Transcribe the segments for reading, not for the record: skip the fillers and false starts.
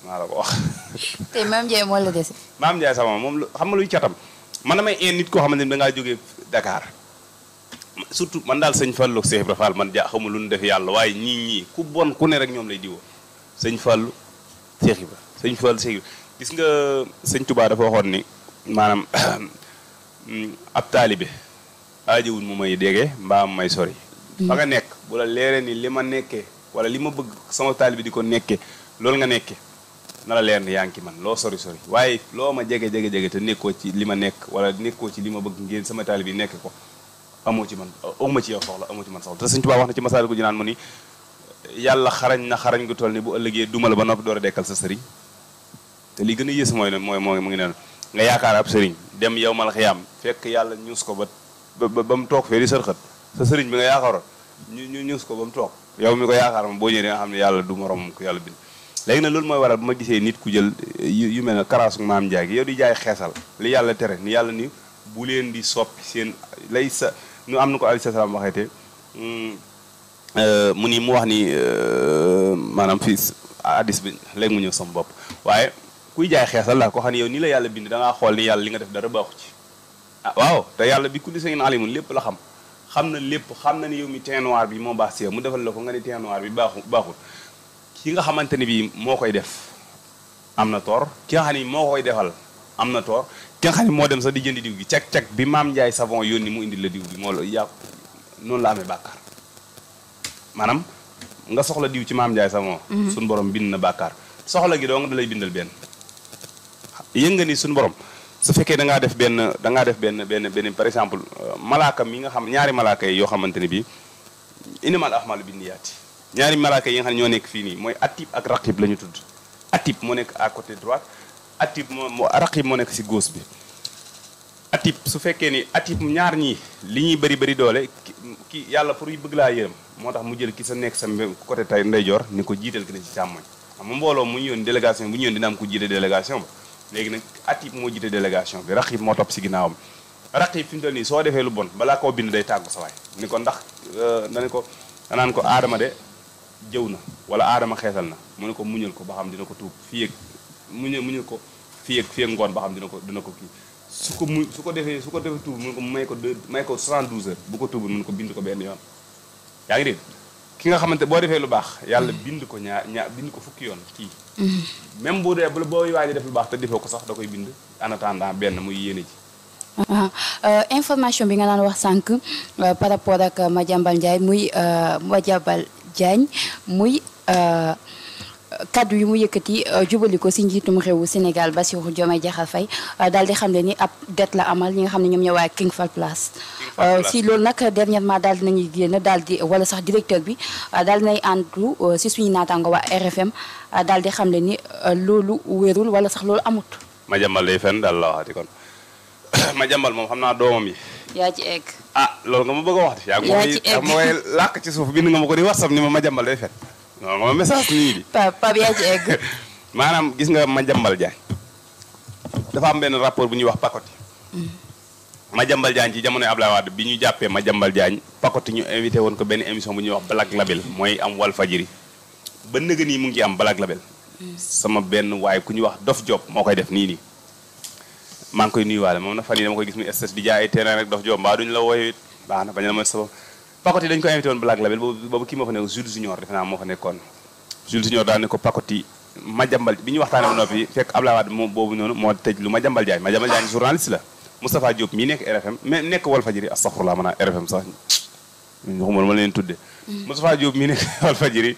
maa la ko wax. tey Mame Ndiaye moo la dese. Mame Ndiaye sama moom xam nga luy catam man damay nit koo xamante ni da ngaa jógee Dakar surtout man daal sëñ Fallou Cheikh Ibra Fall man xamul lu ñu def yàlla waaye ñii ku bon ku ne rek ñoom lay diwoo sëñ Fallou Cheikh Ibra sëñ Fallou Cheikh Ibra gis nga sëñ Touba dafa waxoon ni maanaam ab taalibe aajowul mu may déggee mbaa mu may sori. fa nga nekk bu la leeree ni li ma nekkee wala li ma bëgg sama taalibe di ko nekkee loolu nga nekkee na la leer ni yaa ngi man loo sori sori waaye loo ma jege te nekkoo ci li ma nekk wala nekkoo ci li ma bëgg ngeen sama taalibe bi nekk ko amoo ci man amoo ci yow soxla amoo ci man soxla te Sëñ Tuubaa wax na ci Masaalikul Jinaan mu ni yàlla xarañ na xarañ gu toll ni bu ëllëgee duma la ba noppi door a dekkal sa sëriñ te li gën a yées mooy mu ngi neen nga yaakaar ab sëriñ dem yow mal xiyaam fekk yàlla ñuus ko ba mu toog fee di sërxët sa sëriñ bi nga yaakaaroon ñu ñuus ko ba mu toog yow mi ko yaakaar moom boo ñëwee nga xam ne yàlla du moroom ko yàlla bind léegi nag loolu mooy waral bu ma gisee nit ku jël yu mel ne karaasu Maam Ndiaye gi yow di jaay xeesal li yàlla tere ni yàlla ni bu leen di soppi seen lay sa nu am na ko alayhi salaam waxeete mu ni mu wax ni maanaam fii hadis bi léegi mu ñëw sama bopp waaye kuy jaay xeesal la ko xam ne yow nii la yàlla bind da ngaa xool ni yàlla li nga def dara baaxu ci ah waaw te yàlla bi kulli shay'in alimun lépp la xam na lépp xam na ni yow mi teint noir bi moo baax si yow mu defal la ko nga ni teint noir bi baaxul ki nga xamante ni bii moo koy def am na toor ki nga xam ni moo koy defal am na toor ki nga xam ni moo dem sax di jëndi diw gi cag bi Maam Ndiaye savon yónni mu indi la diw gi moo la yàqu noonu la amee bàkkaar maanaam nga soxla diw ci Maam Ndiaye savon suñu borom bind na bàkkaar soxla gi doo nga da lay bindal benn yëg nga ni suñu borom su fekkee da ngaa def benn par exemple malaaka mi nga xam ñaari malaaka yi yoo xamante ne bii innamal a'maalu binniyaati ñaari malaaka yi nga xam ne ñoo nekk fii nii mooy atib ak raqib la ñu tudd atib moo nekk à côté droite atib raqib moo nekk si gauche bi atib su fekkee ni atib ñaar ñii li ñuy bëri doole ki yàlla pour yu bëgg laa yërëm moo tax mu jël ki sa nekk sa côté tay ndeyjoor ni ko jiital ki ne ci càmmoñ xam nga mbooloo mu ñu yoon délégation bu ñu yoon dina am ko jiite délégation ba léegi nag atib moo jiite délégation bi raqib moo topp si ginnaawam raqib fi mu toll nii soo defee lu bon balaa koo bind day tàggu sa waay ni ko ndax danaan ko aadama de jëw na wala aadama xeesal na mu ne ko muñal ko ba xam dina ko tuub fii ak muñal ko fii ak ngoon ba xam dina ko kii su ko defee tuub mu ne ko may ko 72 heures bu ko tuubul mu ne ko bind ko benn yoon yaa ngi dégg ki nga xamante boo defee lu baax yàlla bind ko bind ko fukki yoon kii même boo dee boo waaj a def lu baax te defoo ko sax da koy bind en attendant benn muy yéene ji information bi nga daan wax sànq par rapport ak Madiambal Ndiaye muy Madiambal Diagne muy kaddu yu mu yëkkati jubali ko si njiitum réewu Sénégal Bassirou Diomaye Diakhar Faye daal di xam ne ni ab dette la amal ñi nga xam ne ñoom ñoo waa King Fahd Palace si loolu nag dernièrement daal dinañuy génn daal di wala sax directeur bi daal dinay àndu si suñu naataango waa RFM daal di xam ne ni loolu wérul wala sax loolu amut. Madiambal day fenn daal la waxati kon Madiambal moom xam naa doomam yi. yaa ci egg. loolu nga ma bëgg a wax de. yaa ci egg mooy làkk ci suuf bind nga ma ko di WhatsApp ni ma Madiambal day fen non nga ma message nii bi. Pape yaa ci egg. maanaam gis nga Madiambal Diagne dafa am benn rapport bu ñuy wax Pakoti. Madiambal Diagne ci jamonoy Abdoulaye Wade bi ñu jàppee Madiambal Diagne Pakoti ñu invité woon ko benn émission bu ñuy wax Black Label mooy am Walfadjri ba nëgë nii mu ngi am Black Label. sama benn waaye ku ñuy wax Dof Diop moo koy def nii. maa ngi koy nuyuwaale moom na fan yii dama koy gis muy stes di jaay ay terrain rek Dof Diop mbaa duñu la wooye baax na bañ a mooy sabab Pakoti dañu ko invité woon Black Label boobu kii moo fa nekk Jules Junior defe naa moo fa nekkoon Jules Junior daal ne ko Pakoti Madiambal bi ñu waxtaanee ba noppi fekk Abdoulaye Wade moom boobu noonu moo tëj lu Madiambal Diagne journaliste la Moustapha Diop mii nekk RFM mais nekk Walfadjri astaghfirullah maanaam RFM sax waxuma ma leen tudde Moustapha Diop mii nekk Walfadjri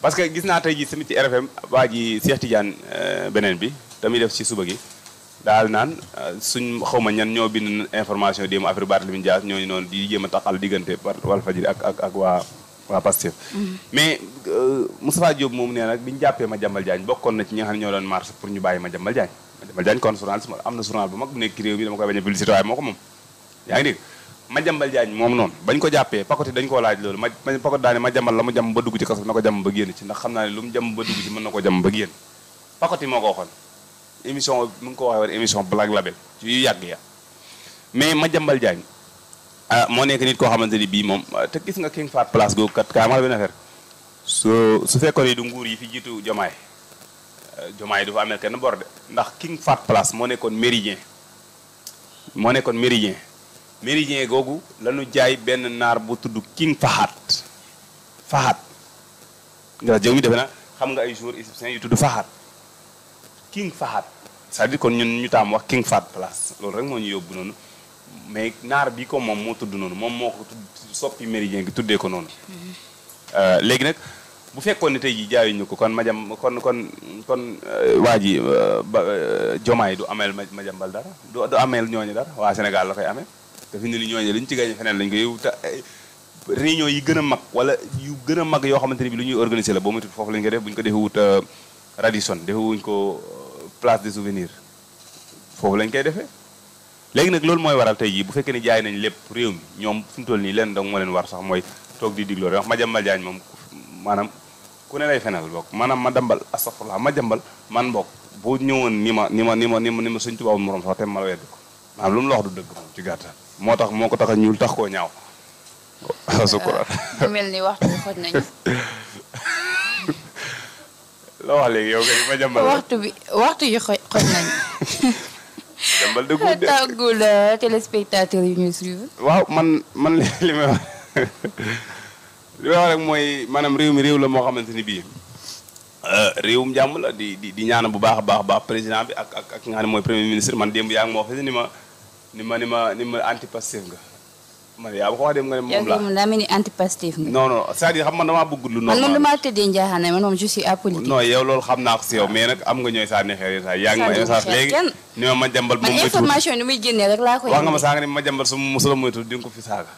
parce que gis naa tey ji tamit ci RFM waa ji Cheikh Tidiane beneen bi tamit def ci suba gi daal naan suñ xawma ñan ñoo bind information démb affaire Barthélémy Dias ñooñu noonu di jéem a taxal diggante Walfadjri ak waa Pastef mais Moustapha Diop moom nee nag bi ñu jàppee Madiambal Diagne bokkoon na ci ñi nga xam ne ñoo doon marche pour ñu bàyyi Madiambal Diagne kon journaliste am na journal bu mag bu nekk ci réew mi dama koy bañ a publicité waaye moo ko moom yaa ngi dégg Madiambal Diagne moom noonu bañ ko jàppee Pakoti dañ koo laaj loolu Pakoti daane Madiambal la mu jàmm ba dugg ci kaso na ko jàmm ba génn ci ndax xam naa ne lu mu jàmm ba dugg ci mën na ko jàmm ba génn Pakoti moo ko waxoon émission mu ngi ko waxee woon émission Black Label ci yu yàgg ya mais Madiambal Diagne moo nekk nit koo xamante ni bii moom te gis nga King Fahd Palace googu kat kaa ma la benn affaire su fekkoon ni du nguur yi fi jiitu Jomaay Diomaye du fa amel kenn bor de ndax King Fahd Palace moo nekkoon méridien méridien googu lañu jaay benn naar bu tudd King Fahad nga jëw mi defe na xam nga ay joueurs égyptiens yu tudd King Fahad c'est-à-dire kon ñun ñu taam wax King Fahd Palace loolu rek moo ñu yóbbu noonu mais naar bi ko moom moo tudd noonu moom moo ko tudd soppi méridien gi tuddee ko noonu léegi nag bu fekkoon ne tey jii jaayuñu ko kon waa ji Diomaye du ameel Madiambal dara du ameel ñooñu dara waa Sénégal la koy amee te fi ne ni ñooñu liñ ci gagné feneen lañ koy te réunion yi gën a mag wala yu gën a mag yoo xamante ni bi lu ñuy organiser la boo matul foofu lañ ko def bu ñu ko defee wut Radisson defewuñ ko place des souvenirs foofu lañ koy defee léegi nag loolu mooy waral tey jii bu fekkee ni jaay nañ lépp réew mi ñoom fi mu toll nii leen donc moo leen war sax mooy toog di digloo wax Madiambal Diagne moom maanaam ku ne lay fenal bokk maanaam Madiambal man bokk boo ñëwoon ni ma Sëñ Tuubaa morom sax te ma la weddi ko maanaam lu mu la wax du dëgg moom ci gàttal moo ko tax a ñuul tax koo ñaaw sukuraat mu mel ni waxtu bi xoj nañu loo wax léegi yow kay Madiambal waxtu yi xoj nañu Madiambal dëggul de tàggul téléspectateurs yi ñuy suivre waaw man li may wax rek mooy maanaam réew mi réew la moo xamante ni bii réewum jàmm la di ñaana bu baax a baax président bi ak nga xam ne mooy premier ministre man démb yaa ngi ma wax ni ma anti Pastef nga man yaa ba ko wax dem nga ne moom la yow daa mel ni anti Pastef nga non c'est-à-dire xam man damaa bëgg lu normal man moom damaa tëddee njaaxaane man moom je suis apolitique non yow loolu xam naa ko si yow mais nag am nga ñooy sànni xeer saa yaa ngi ma message léegi ni ma Madiambal moom man information ni muy génnee rek laa koy wax nga ma saa nga ni Madiambal su musula moytu di nga ko fi saaga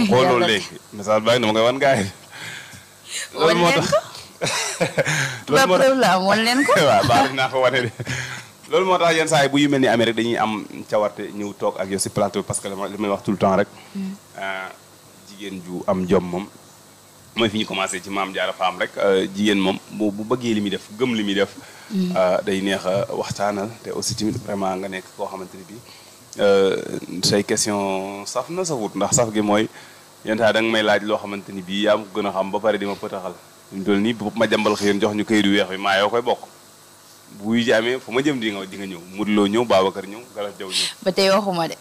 xool loolu léegi message baa ngi dama koy wan gars yi loolu moo tax ba preuve la woon leen ko waaw baax naa ko wane de loolu moo tax yenn saa yi bu yu mel ni amee rek dañuy am cawarte ñëw toog ak yow si plateau parce que li may wax tout le temps rek jigéen ju am jom moom mooy fi ñu commencé ci Maam Jaara Faam rek jigéen moom bu bëggee li muy def gëm li muy def day neex a waxtaanal te aussi tamit vraiment nga nekk koo xamante ni bi say question saf na sa wut ndax saf gi mooy yenn saa da nga may laaj loo xamante ni bii yaa ma ko gën a xam ba pare di ma pëtaxal ñu toll nii bu Madiambal xëyoon jox ñu këyit yu weex bi maa yoo koy bokk bu ji amee fu ma jëm di nga ñëw Modou Lo ñëw Babacar ñëw Galas Jaw ñëw ba tey waxuma de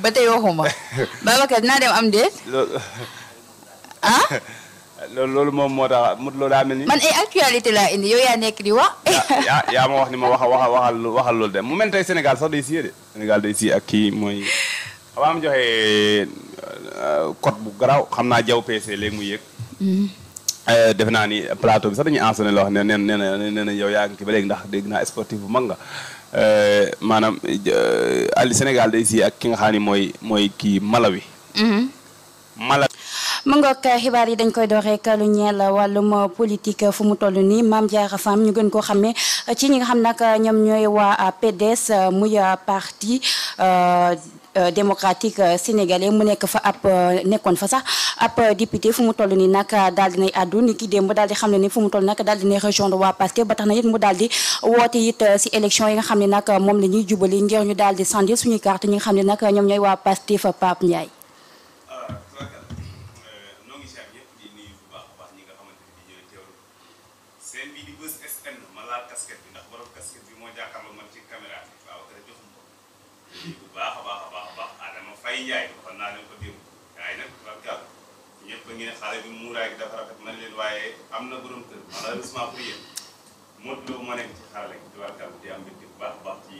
ba tey waxuma Babacar dinaa dem am déet loolu moom moo tax Modou Lo daa mel ni man ay actualité laa indi yow yaa nekk di wax yaa ma wax ni ma waxal loolu dem mu mel tey Sénégal sax day siyee de Sénégal day siyee ak kii mooy xamaa am joxe code bu garaaw xam naa jaw PC léegi mu yéeg defe naa ni plateau bi sax dañuy ensonné loo xam ne nee na yow yaa ngi ki ba léegi ndax dégg naa sportif bu mag nga maanaam ali Sénégal day si ak ki nga xam ne mooy kii Malawi mu ngoog xibaar yi dañ koy door rek lu ñeel wàllum politique fu mu toll nii Mame Diarra Fam ñu gën koo xamee ci ñi nga xam nag ñoom ñooy waa PDS muy parti démocratique sénégalais mu nekk fa nekkoon fa sax ab député fu mu toll nii nag daal dinay àddu ni ki démb daal di xam ne ni fu mu toll nag daal dinay rejoindre waa Pastef ba tax na it mu daal di woote it si élection yi nga xam ne nag moom la ñuy jubali ngir ñu daal di changer suñuy carte ñi nga xam ne nag ñoom ñooy waa Pastef Pape Ndiaye. Njaay waxoon naa leen ko démb waaye nag barkaal ñëpp a ngi ne xale bi muuraay gi dafa rafet man leen waaye am na borom kër malheureusement pour yéen Modou Lo moo nekk ci xarale gi barkaal di am mbégte bu baax a baax ci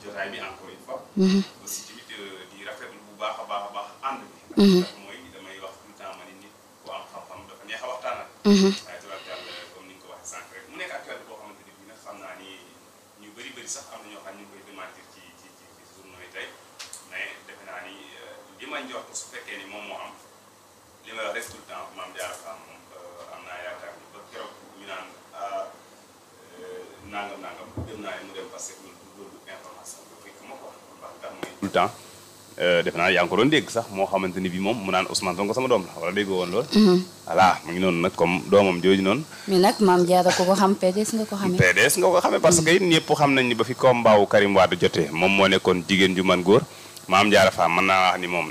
jotaay bi encore une fois aussi tamit di rafetlu bu baax a baax ànd bi ndax mooy damay wax tout le temps ma ni nit ku am xam-xam dafa neex a waxtaanal waaye tubarkaal comme ni nga ko waxee sànq rek mu nekk actualité boo xamante ni bii nag xam naa ni ñu bëri sax am na ñoo xam ñu ngi koy démentir ci journaux yi tey mais defe naa ni li ma njort su fekkee ni moom moo am li may wax rek tout le temps Mame Diarra Fam moom am naa yaakaar ni ba keroog ñu naan nangam gëm naa ne mu dem parce que loolu information bi fekk ma ko wax tax mooy tout le temps defe naa yaa ngi ko doon dégg sax moo xamante ni bi moom mu naan Ousmane Sonko sama doom la wala déggoo woon lool voilà mu ngi noonu nag comme doomam jooju noonu mais nag Mame Diarra ko xam PDS nga ko xamee PDS nga ko xamee parce que it ñëpp xam nañ ni ba fi combat wu Karim Wade jotee moom moo nekkoon jigéen ju man góor Mame Diarra Fam mën naa wax ni moom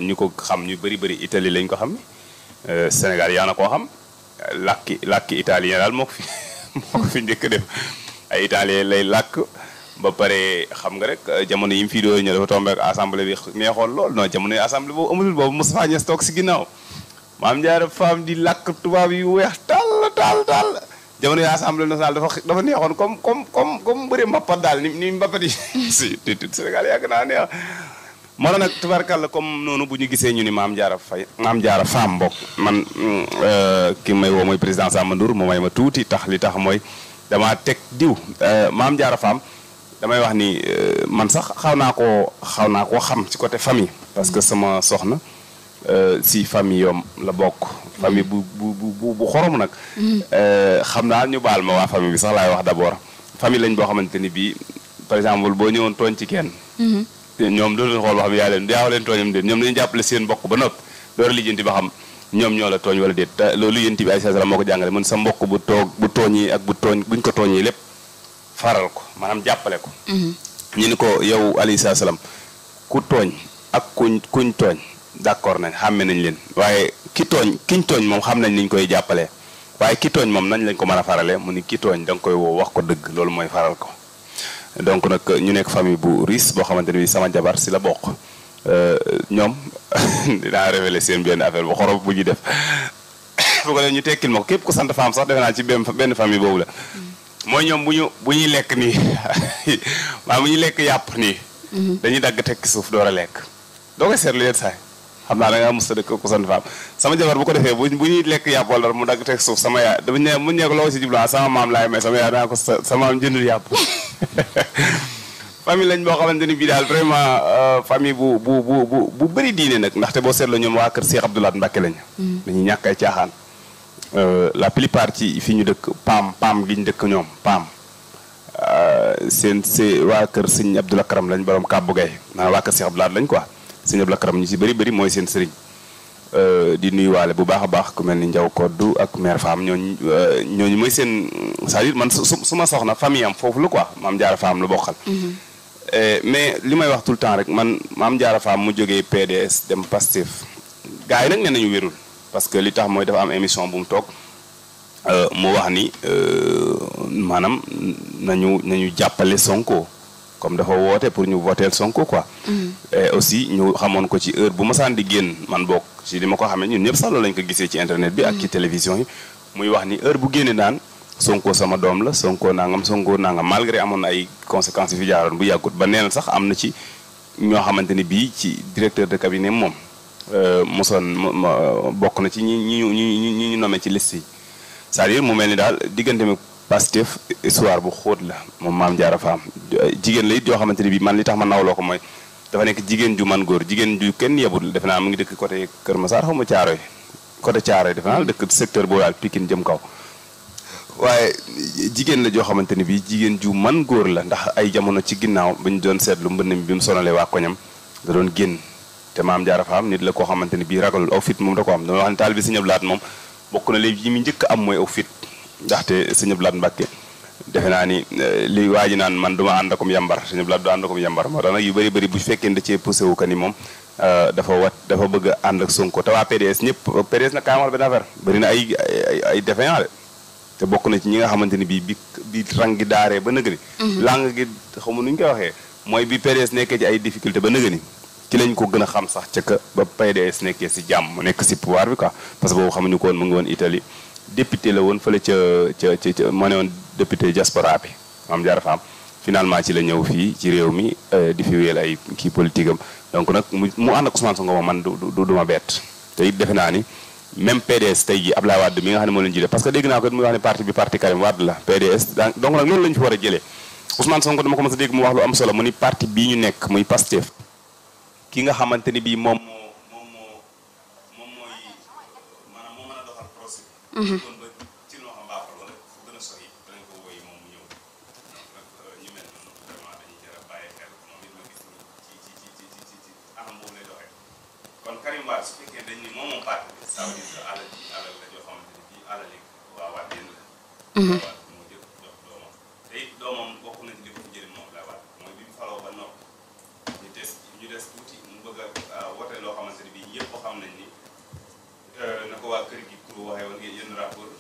ñu ko xam ñu bëri Italie lañ ko xam Sénégal yaa na koo xam làkki italien daal moo ko fi moo ko fi njëkk def ay italien lay làkk ba pare xam nga rek jamono yi mu fii doo ñëw dafa tombé ak assemblée bi neexoon lool non jamono yi assemblée boobu amul boobu Moustapha Niasse toog si ginnaaw Maam Jaara Fam di làkk tubaab yu weex tàll jamono yi assemblée nationale dafa neexoon comme bëri mbappat daal ni mbappat yi si Sénégal yàgg naa neex moo tax nag tubaarkàlla comme noonu bu ñu gisee ñu ni Maam Jaara Fam mbokk man ki may woo mooy président Samba Ndour moo may ma tuuti li tax mooy damaa teg diw Maam Jaara Fam damay wax ni man sax xaw naa koo xam ci côté famille parce que sama soxna si famille yoom la bokk famille bu xorom nag xam naa ñu baal ma waa famille bi sax laay wax d'abord famille lañ boo xamante ni bii par exemple boo ñëwoon tooñ ci kenn ñoom doo leen xool ba xam yaa leen tooñam déet ñoom dañu jàppale seen mbokk ba noppi door a lijjanti ba xam ñoom ñoo la tooñ wala déet te loolu yénti bi ay sasala moo ko jàngale mën sa mbokk bu tooñi ak buñ ko tooñi lépp faral ko maanaam jàppale ko ñu ni ko yow alayhi salaam ku tooñ ak kuñ tooñ d'accord nañ xàmme nañ leen waaye kiñ tooñ moom xam nañ niñ koy jàppalee waaye ki tooñ moom nañ lañ ko mën a faralee mu ni ki tooñ da nga koy woo wax ko dëgg loolu mooy faral ko donc nag ñu nekk famille bu riche boo xamante ne bi sama jabar si la bokk ñoom dinaa révéler seen benn affaire bu xorob bu ñu def bu ko def ñu tekkil ma ko képp ku sant Fam sax defe naa ci benn famille boobu la mooy ñoom bu ñuy lekk nii maa bu ñuy lekk yàpp nii dañuy dagg tekki suuf door a lekk doo koy seetlu yéen saay xam naa da ngaa mos a dëkk ku sant Fam sama jabar bu ko defee bu ñuy lekk yàpp wala mu dagg tekki suuf sama yaay dafa ne mu nekk loo si jublu sama maam laay may sama yaay danaa ko sama maam jëndul yàpp famille lañ boo xamante ni bii daal vraiment famille bu bëri diine nag ndaxte boo seetloo ñoom waa kër Cheikh Abdou Lahad Mbacké lañu dañuy ñàkk ay caaxaan la plupart ci fi ñu dëkk paam gi ñu dëkk ñoom paam seen waa kër sëñ Abdou Lakram lañ borom kàbbu gay maanaam waa kër Cheikh Abdou Lahad lañ quoi sëñ Abdou Lakram ñu si bëri mooy seen sëriñ di nuyuwaale bu baax a baax ku mel ni Njaw Koddu ak mère Fam ñooñu mooy seen c'est-à-dire man su ma soxna famille am foofu la quoi Maam Jaara Fam la bokkal mais li may wax tout le temps rek man Maam Jaara Fam mu jógee PDS dem Pastef gars yi nag nee nañu wérul parce que li tax mooy dafa am émission bu mu toog mu wax ni maanaam nañu jàppale Sonko comme dafa woote pour ñu voteel Sonko quoi. et aussi ñu xamoon ko ci heure bu ma saan di génn man bokk ci li ma ko xamee ñun ñëpp sax loolu lañ ko gisee ci internet bi ak ci télévision yi muy wax ni heure bu génne daan Sonko sama doom la Sonko nangam malgré amoon ay conséquences yu fi jaaroon bu yàggut ba nee na sax am na ci ñoo xamante ni bii ci directeur de cabinet moom bokk na ci ñi ñu nommé ci liste yi c'est-à-dire mu mel ni daal diggante mi Pastef histoire bu xóot la moom Maam Jaara Fam jigéen la it yoo xamante ni bii man li tax ma nawloo ko mooy dafa nekk jigéen ju man góor jigéen ju kenn yebul defe naa mu ngi dëkk côté Kër Massar xaw ma Caaroy côté Caaroy defe naa dëkk secteur boobu daal Pikine jëm kaw waaye jigéen la joo xamante ni bii jigéen ju man góor la ndax ay jamono ci ginnaaw ba ñu doon seetlu mbënn mi bi mu sonalee waa koñam da doon génn te Maam Jaara Fam nit la koo xamante ni bii ragalul aw fit moom da ko am dama wax ne taal bi Sëñ Abdou Lahad moom bokk na léegi yi mu njëkk am mooy aw fit ndaxte Sëñ Abdou Lahad Mbacké defe naa ni li waa ji naan man duma ànd akum yambar Sëñ Abdou Lahad du ànd akum yambar moo tax nag yu bëri bu fekkee da cee poussé wu ka ni moom dafa bëgg a ànd ak Sonko te waa PDS ñëpp PDS nag kaay wax benn affaire bëri na ay défaillant te bokk na ci ñi nga xamante ni bi rang gi daaree ba nëgëni lang gi xaw ma nu ñu koy waxee mooy bi PDS nekkee ci ay difficulté ba nëgëni ci lañ ko gën a xam sax ca ba PDS nekkee si jàmm mu nekk si pouvoir bi quoi parce que boobu xamuñu ko woon mu ngi woon Italie député la woon fële ca moo ne woon député diaspora bi Maam Jaara Fam finalement ci la ñëw fii ci réew mi di fi wéyal ay kii politique am donc nag mu ànd ak Ousmane Sonko man du ma bett te it defe naa ni même PDS tey jii Abdoulaye Wade mi nga xam ne moo leen jiite parce que dégg naa ko muy wax ne parti Karim Wade la PDS donc nag loolu la ñu fi war a jëlee Ousmane Sonko dama ko mës a dégg mu wax lu am solo mu ni parti bii ñu nekk muy Pastef ki nga xamante ni bii moom mooy maanaam moo mën a doxal procès bi kon ba ci loo xam baaxul wala fu gën a sori danañ ko woy moom mu ñëw nag ñu mel noonu vraiment dañuy jar a bàyyi xel moom it ma gis ci anam boobu lay doxee kon Karim Wade su fekkee dañ ni moom parti bi ça veut dire que alal la joo xamante ni bii alal yi waa Wade yéen la Wade moo jël jox doomam te it doomam bokk na ci li ko jëriñ moom la Wade mooy bi mu faloo ba noppi ñu des tuuti mu bëgg a wote loo xamante ni bii ñëpp xam nañ ni na ko waa kër gi pour waxee woon ngeen yenn rapport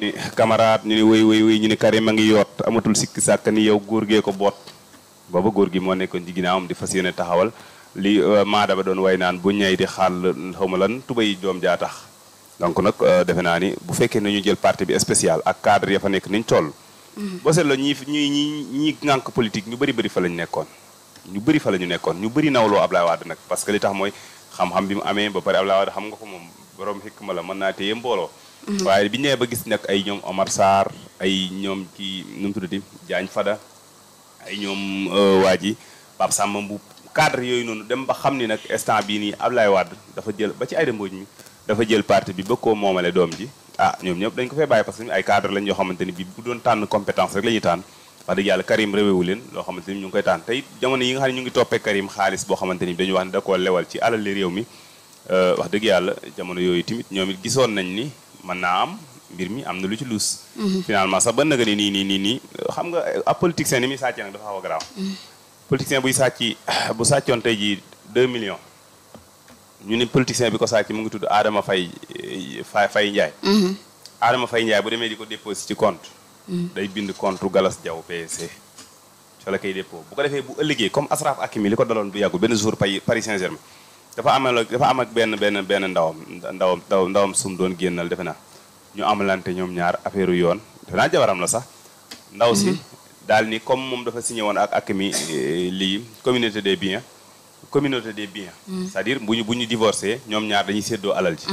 ni camarade ñu ni wéy ñu ni Karim a ngi yoot amatul sikki sàkk ni yow góor gee ko boot booba góor gi moo nekkoon ci ginnaawam di fas yéene taxawal li maada ba doon way naan bu ñay di xaal xaw ma lan tubay doom jaa tax donc nag defe naa ni bu fekkee ne ñu jël parti bi spécial ak cadre ya fa nekk niñ toll boo seetloo ñi ngànk politique ñu bëri fa lañu nekkoon ñu bëri fa la ñu nekkoon ñu bëri nawloo Ablaye Wade nag parce que li tax mooy xam-xam bi mu amee ba pare Ablaye Wade xam nga ko moom borom xikma la mën naa téye mbooloo waaye bi ñëwee ba gis nag ay ñoom Omar Sarr ay ñoom kii nu mu tuddati Diagne Fada ay ñoom waa ji Pape Samba Mboup cadre yooyu noonu dem ba xam ni nag instant bii nii Ablaye Wade dafa jël ba ci Aïda Mbodj mi dafa jël parti bi ba koo moomale doom ji ñoom ñëpp dañ ko fay bàyyi parce que ay cadre lañ yoo xamante ni bi bu doon tànn compétence rek la ñuy tànn wax dëgg yàlla Karim réwewu leen loo xamante ni ñu ngi koy tànn te it jamono yi nga xam ne ñu ngi toppee Karim xaalis boo xamante ni dañu wax ne da koo lewal ci alali réew mi wax dëgg yàlla jamono yooyu tamit ñoom it gisoon nañ ni mën naa am mbir mi am na lu ci luus finalement sax ba naga ni nii xam nga ab politicien ni muy sàccee nag dafa xaw a garaaw politicien bu sàccoon tey ji 2 millions ñu ne politicien bi ko sàcc mu ngi tudd Adama Faye Ndiaye Adama Faye Ndiaye bu demee di ko déposé ci compte day bind compte Galas Diaw PSC fa la koy dépôt bu ko defee bu ëllëgee comme Asraf Hakimi li ko daloon bu yàggul benn jour Paris Saint-Germain dafa am ak benn ndawam sum doon génnal defe naa ñu amalante ñoom ñaar affaire yoon defe naa jabaram la sax ndaw si daal ni comme moom dafa signé woon ak Hakimi lii communauté des biens c'est-à-dire bu ñu divorcé ñoom ñaar dañuy séddoo alal ji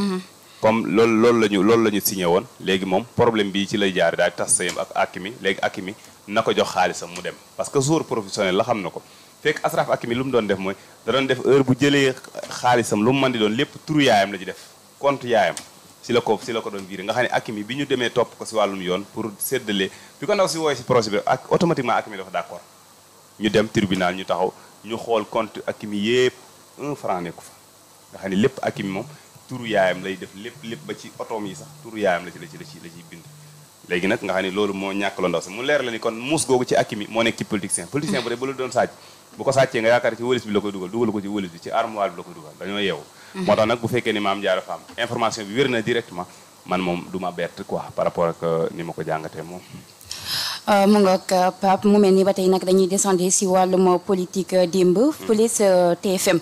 comme loolu la ñu signé woon léegi moom problème bi ci lay jaar daal tas sayam ak Hakimi léegi Hakimi na ko jox xaalisam mu dem parce que joueur professionnel la xam na ko fekk Asraf Hakimi lu mu doon def mooy da doon def heure bu jëlee xaalisam lu mu mën di doon lépp turu yaayam la ci def compte yaayam si la ko doon viré nga xam ne Hakimi bi ñu demee topp ko si wàllum yoon pour séddale bi ko ndaw si wooye si projet bi ak automatiquement Hakimi dafa d'accord ñu dem tribunal ñu taxaw ñu xool compte Hakimi yépp 1 franc nekku fa nga xam ne lépp Hakimi moom turu yaayam lay def lépp ba ci otoom yi sax turu yaayam la ciy bind léegi nag nga xam ne loolu moo ñàkkaloo ndaw si mu leer la ni kon muus googu ci Hakimi moo nekk ci politicien bu dee ba la doon sàcc bu ko sàccee nga yaakaar ci wëlis bi la koy dugal ko ci wëlis bi ci armoire bi la koy dugal dañoo yeewu moo tax nag bu fekkee ni Mame Diarra Fam information bi wér na directement man moom du ma bett quoi par rapport ak ni ma ko jàngatee moom mu ngoog Pape mu mel ni ba tey nag dañuy descendre si wàllum politique démb fële sa TFM